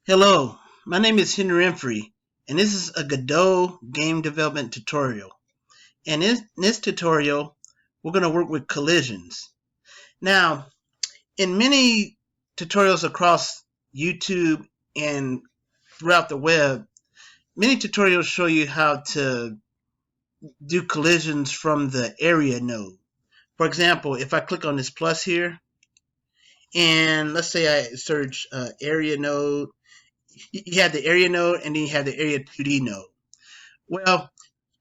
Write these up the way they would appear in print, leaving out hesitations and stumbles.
Hello, my name is Henry Emphrey, and this is a Godot game development tutorial. And in this tutorial, we're going to work with collisions. Now, in many tutorials across YouTube and throughout the web, many tutorials show you how to do collisions from the area node. For example, if I click on this plus here, and let's say I search area node, you have the area node and then you have the area 2D node. Well,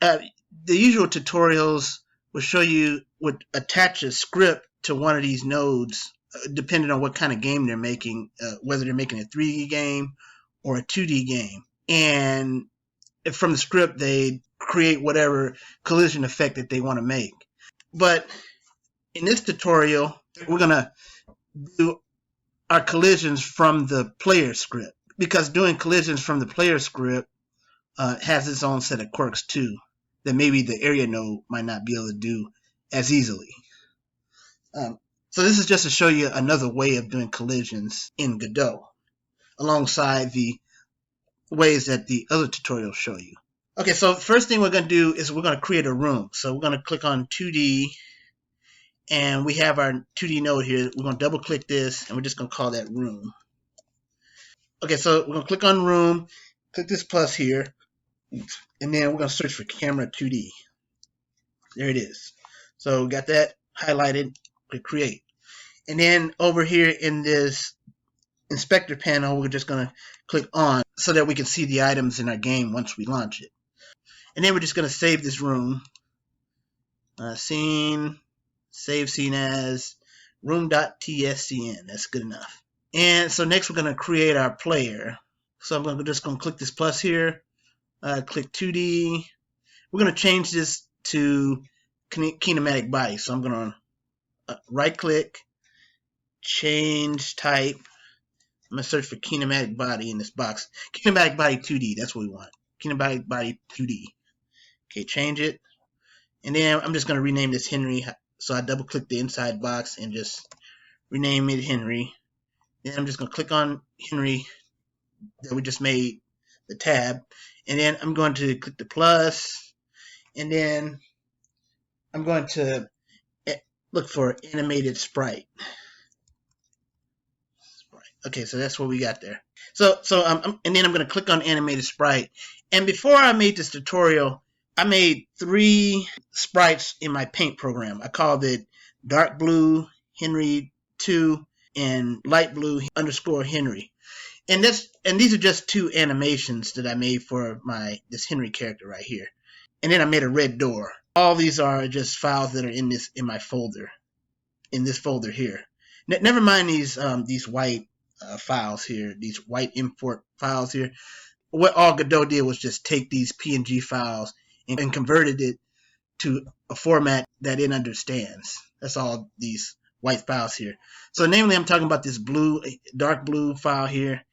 uh, the usual tutorials will show you would attach a script to one of these nodes, depending on what kind of game they're making, whether they're making a 3D game or a 2D game. And from the script, they create whatever collision effect that they want to make. But in this tutorial, we're going to do our collisions from the player script, because doing collisions from the player script has its own set of quirks too that maybe the area node might not be able to do as easily. So this is just to show you another way of doing collisions in Godot, alongside the ways that the other tutorials show you. Okay, so the first thing we're going to do is we're going to create a room. So we're going to click on 2D, and we have our 2D node here. We're going to double click this, and we're just going to call that room. Okay, so we're going to click on room, click this plus here, and then we're going to search for camera 2D. There it is. So we got that highlighted, click create. And then over here in this inspector panel, we're just going to click on so that we can see the items in our game once we launch it. And then we're just going to save this room. Scene, save scene as room.tscn. That's good enough. And so next we're going to create our player. So I'm just going to click this plus here, click 2D. We're going to change this to kinematic body. So I'm going to right click, change type. I'm going to search for kinematic body in this box. Kinematic body 2D, that's what we want. Kinematic body 2D. Okay, change it. And then I'm just going to rename this Henry. So I double click the inside box and just rename it Henry. Then I'm just going to click on Henry that we just made, the tab. And then I'm going to click the plus. And then I'm going to look for animated sprite. Okay, so that's what we got there. And then I'm going to click on animated sprite. And before I made this tutorial, I made 3 sprites in my paint program. I called it dark blue Henry 2 and light blue _ Henry. And these are just 2 animations that I made for this Henry character right here. And then I made a red door. All these are just files that are in my folder, in this folder here. Never mind these white files here, these white import files here. What all Godot did was just take these PNG files and converted it to a format that it understands. That's all these white files here. So namely, I'm talking about this dark blue file here,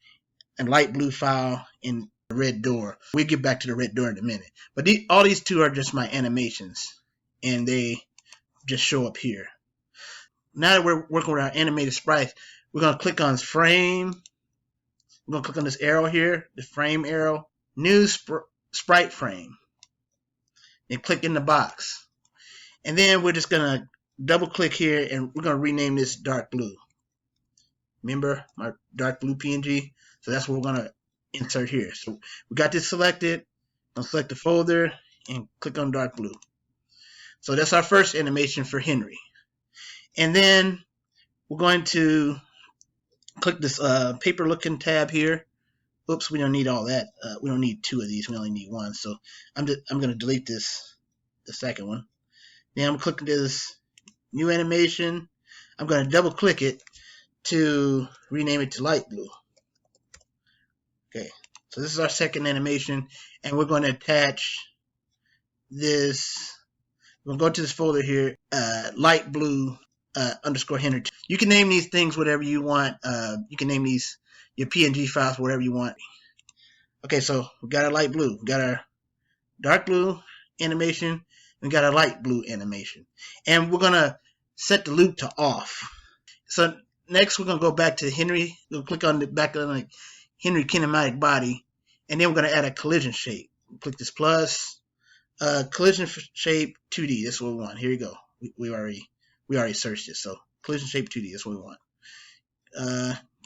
and light blue file in the red door. We'll get back to the red door in a minute. But all these 2 are just my animations, and they just show up here. Now that we're working with our animated sprites, we're going to click on frame. We're going to click on this arrow here, the frame arrow, new sprite frame, and click in the box. And then we're just going to double click here, and we're going to rename this dark blue. Remember my dark blue PNG? So that's what we're going to insert here. So we got this selected. I'll select the folder and click on dark blue. So that's our first animation for Henry. And then we're going to click this paper looking tab here. Oops, we don't need all that. We don't need 2 of these. We only need 1. So I'm going to delete the second one. Then I'm going to click this new animation. I'm going to double click it to rename it to light blue. Okay, so this is our second animation, and we're going to attach this. We'll go to this folder here, light blue _ Henry. You can name these things whatever you want. You can name these your PNG files whatever you want. Okay, so we got our light blue, we got our dark blue animation, we got our light blue animation, and we're gonna set the loop to off. So next we're gonna go back to Henry. We'll click on the back on the Henry kinematic body, and then we're going to add a collision shape. Click this plus, collision shape 2D. That's what we want. Here you go. We already searched it. So collision shape 2D. That's what we want.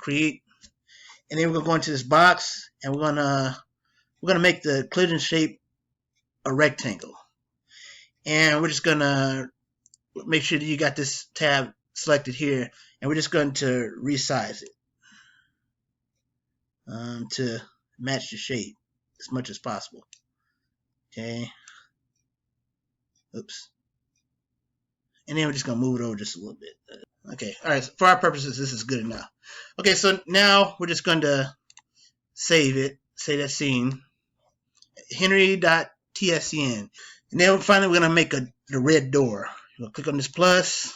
Create, and then we're going to go into this box, and we're gonna make the collision shape a rectangle, and we're just gonna make sure that you got this tab selected here, and we're just going to resize it to match the shape as much as possible. Okay. Oops. And then we're just going to move it over just a little bit. Okay. All right. So for our purposes, this is good enough. Okay. So now we're just going to save it. Save that scene. Henry.tscn. And then finally, we're going to make the red door. We'll click on this plus,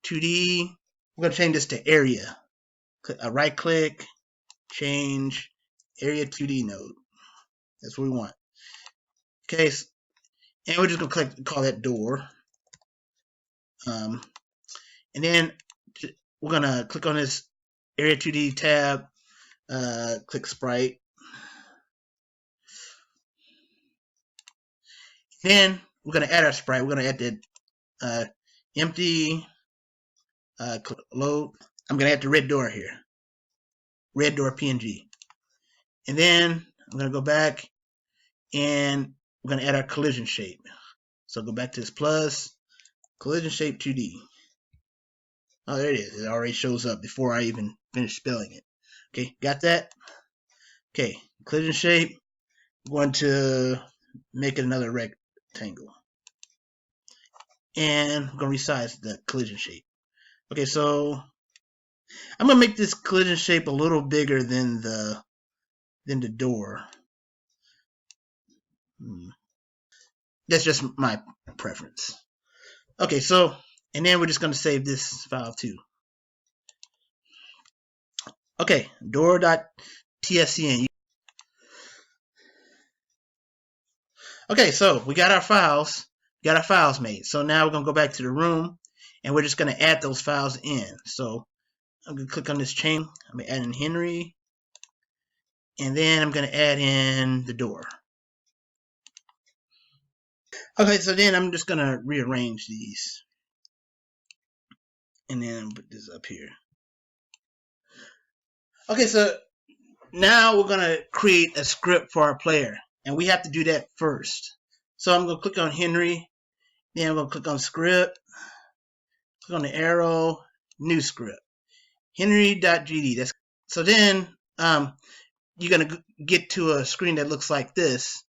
2D. We're going to change this to area. Right click, change area 2D node. That's what we want. Okay. And we're just going to call that door. And then we're going to click on this Area 2D tab, click Sprite. Then we're going to add our sprite. We're going to add the empty, load. I'm going to add the red door here, red door PNG. And then I'm going to go back and we're going to add our collision shape. So go back to this plus, collision shape 2D. Oh, there it is. It already shows up before I even finish spelling it. Okay, got that? Okay, collision shape. I'm going to make it another rectangle. And I'm going to resize the collision shape. Okay, so I'm going to make this collision shape a little bigger than the door. That's just my preference. Okay, so, and then we're just going to save this file too. Okay, door.tscn. Okay, so we got our files. Got our files made. So now we're going to go back to the room and we're just going to add those files in. So I'm going to click on this chain. I'm going to add in Henry. And then I'm going to add in the door. Okay, so then I'm just going to rearrange these. And then put this up here. Okay, so now we're going to create a script for our player. And we have to do that first. So I'm going to click on Henry. Then I'm going to click on script. Click on the arrow. New script. Henry.gd. So then you're going to get to a screen that looks like this.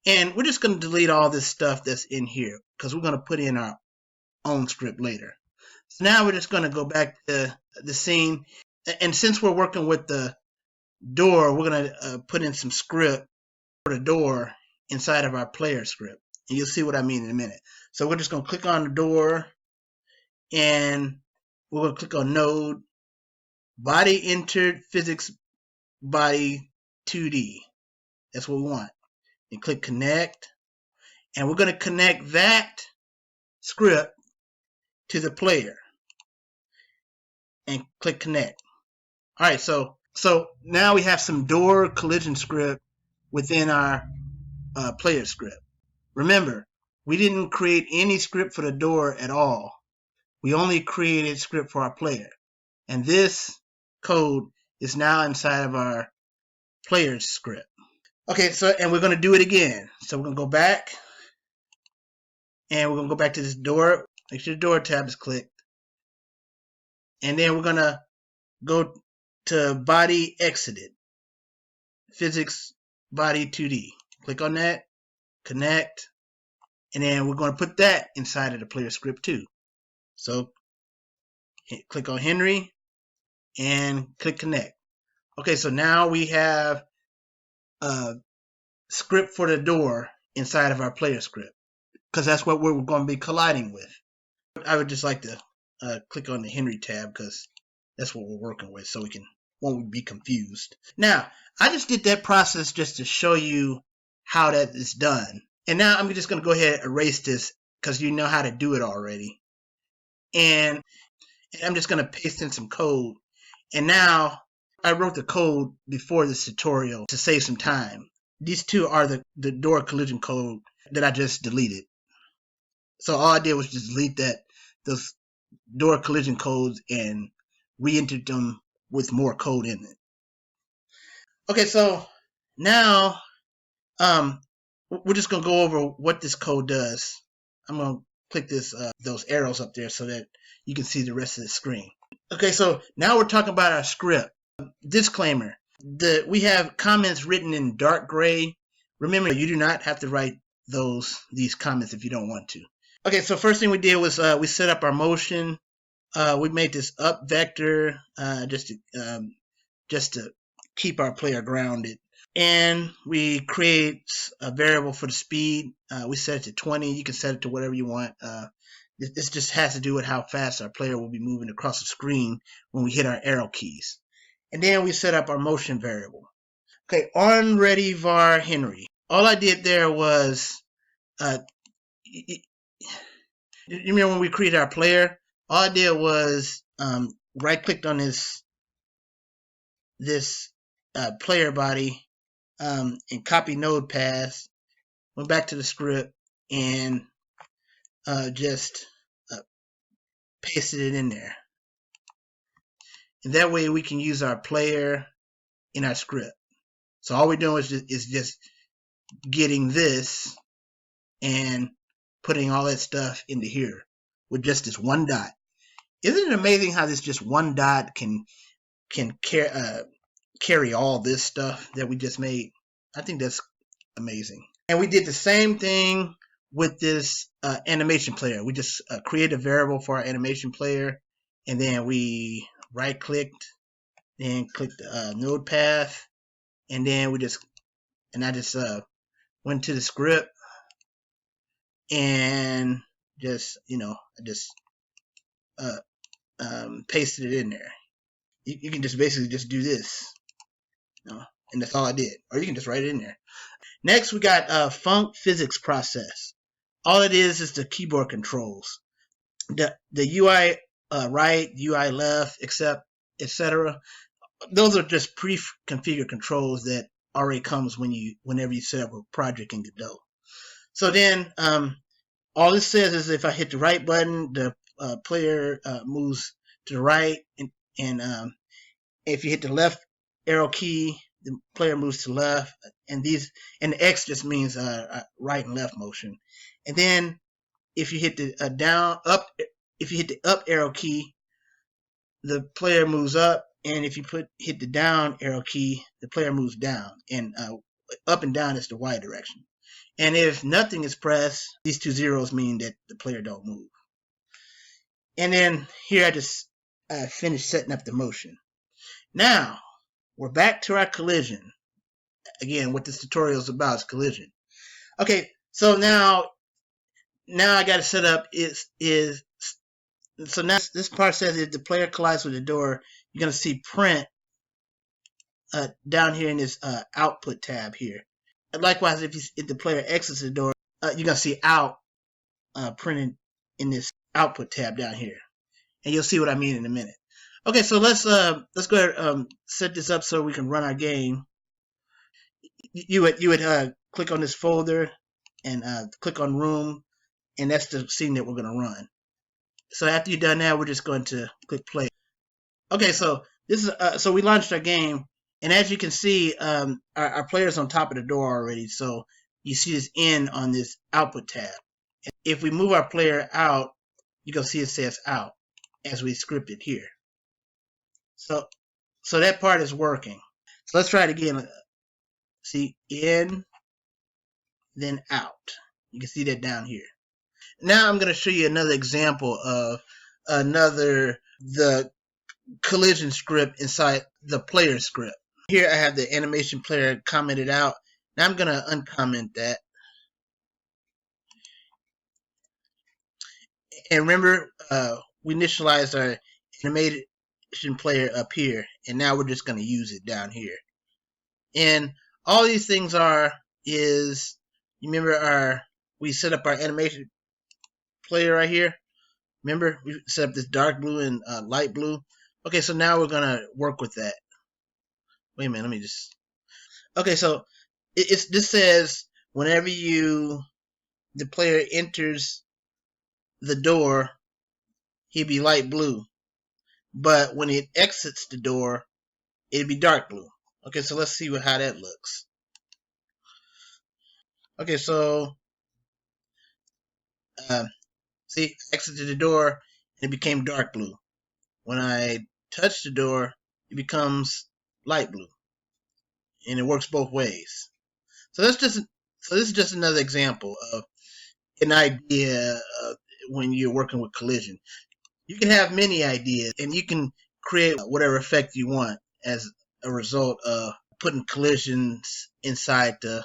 And we're just going to delete all this stuff that's in here because we're going to put in our own script later. So now we're just going to go back to the scene. And since we're working with the door, we're going to put in some script for the door inside of our player script. And you'll see what I mean in a minute. So we're just going to click on the door and we're going to click on node, body entered physics body 2D. That's what we want. And click connect. And we're going to connect that script to the player. And click connect. All right, so now we have some door collision script within our player script. Remember, we didn't create any script for the door at all. We only created script for our player. And this code is now inside of our player script. Okay, so and we're going to do it again. So we're going to go back. And we're going to go back to this door. Make sure the door tab is clicked. And then we're going to go to body exited. Physics body 2D. Click on that. Connect. And then we're going to put that inside of the player script too. So click on Henry and click connect. Okay, so now we have a script for the door inside of our player script because that's what we're going to be colliding with. I would just like to click on the Henry tab because that's what we're working with so we won't be confused. Now, I just did that process just to show you how that is done. And now I'm just going to go ahead and erase this because you know how to do it already. And I'm just going to paste in some code. And now I wrote the code before this tutorial to save some time. These two are the door collision code that I just deleted. So all I did was just delete those door collision codes and re-entered them with more code in it. Okay, so now we're just gonna go over what this code does. I'm gonna click those arrows up there so that you can see the rest of the screen. Okay, so now we're talking about our script. Disclaimer: we have comments written in dark gray. Remember, you do not have to write these comments if you don't want to. Okay, so first thing we did was we set up our motion. We made this up vector just to keep our player grounded. And we create a variable for the speed. We set it to 20. You can set it to whatever you want. This just has to do with how fast our player will be moving across the screen when we hit our arrow keys. And then we set up our motion variable. Okay, on ready var Henry. All I did there was, you remember when we created our player? All I did was right-clicked on this player body and copy node path, went back to the script and just pasted it in there. And that way we can use our player in our script. So all we're doing is just getting this and putting all that stuff into here with just this one dot. Isn't it amazing how this just one dot can carry all this stuff that we just made? I think that's amazing. And we did the same thing with this animation player. We just created a variable for our animation player, and then we right clicked, then clicked the node path, and then I just went to the script and just pasted it in there. You can just basically just do this, and that's all I did. Or you can just write it in there. Next, we got func physics process. All it is the keyboard controls. The UI right, UI left, etc. Those are just pre-configured controls that already comes whenever you set up a project in Godot. So then, all it says is if I hit the right button, the player moves to the right, and if you hit the left arrow key, the player moves to the left, and the X just means right and left motion. And then if you hit the if you hit the up arrow key, the player moves up, and if you hit the down arrow key, the player moves down, and up and down is the Y direction. And if nothing is pressed, these two zeros mean that the player don't move. And then here I just finished setting up the motion. Now we're back to our collision. Again, what this tutorial is about is collision. Okay, so now I got to set up so now this part says if the player collides with the door, you're going to see print down here in this output tab here. And likewise, if the player exits the door, you're going to see out printed in this output tab down here. And you'll see what I mean in a minute. Okay, so let's go ahead and set this up so we can run our game. You would click on this folder and click on room, and that's the scene that we're going to run. So after you've done that, we're just going to click play. Okay, so this is so we launched our game, and as you can see, our player's on top of the door already. So you see this N on this output tab. If we move our player out, you can see it says out as we scripted here. So that part is working. So let's try it again. See, in, then out. You can see that down here. Now I'm going to show you another example of the collision script inside the player script. Here I have the animation player commented out. Now I'm going to uncomment that. And remember, we initialized our animation player up here, and now we're just going to use it down here. And all these things is, you remember we set up our animation player right here. Remember, we set up this dark blue and light blue. Okay, so now we're going to work with that. Wait a minute, let me just. Okay, so this says whenever the player enters the door, he'd be light blue, but when it exits the door, it'd be dark blue. Okay, so let's see how that looks. Okay, so see, I exited the door and it became dark blue. When I touch the door, it becomes light blue, and it works both ways. So this is just another example of an idea when you're working with collision. You can have many ideas, and you can create whatever effect you want as a result of putting collisions inside the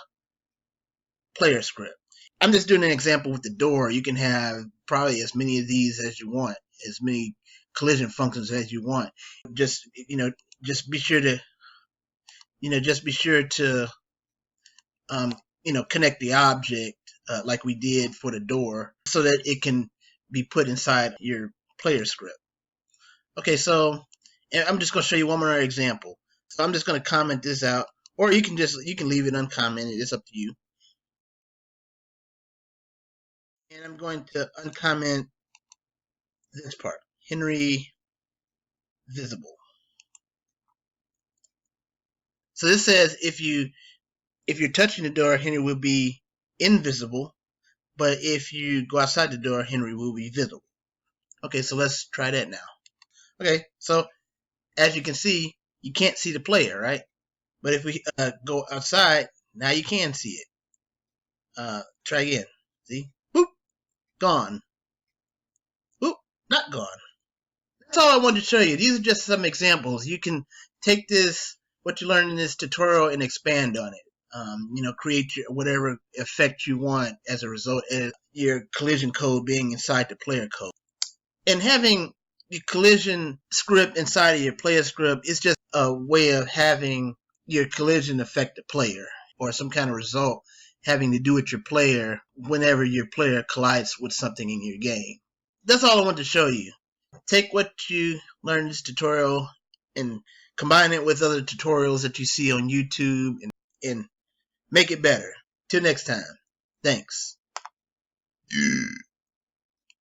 player script. I'm just doing an example with the door. You can have probably as many of these as you want, as many collision functions as you want. Just just be sure to connect the object like we did for the door, so that it can be put inside your player script. Okay, so I'm just going to show you one more example. So I'm just going to comment this out, or you can leave it uncommented. It's up to you. And I'm going to uncomment this part, Emphrey visible. So this says if you're touching the door, Emphrey will be invisible, but if you go outside the door, Emphrey will be visible. Okay, so let's try that now. Okay, so as you can see, you can't see the player, right? But if we go outside, now you can see it. Try again. See? Boop, gone. Boop, not gone. That's all I wanted to show you. These are just some examples. You can take what you learned in this tutorial, and expand on it. Create whatever effect you want as a result of your collision code being inside the player code. And having the collision script inside of your player script is just a way of having your collision affect the player, or some kind of result having to do with your player whenever your player collides with something in your game. That's all I want to show you. Take what you learned in this tutorial and combine it with other tutorials that you see on YouTube and make it better. Till next time. Thanks. Yeah.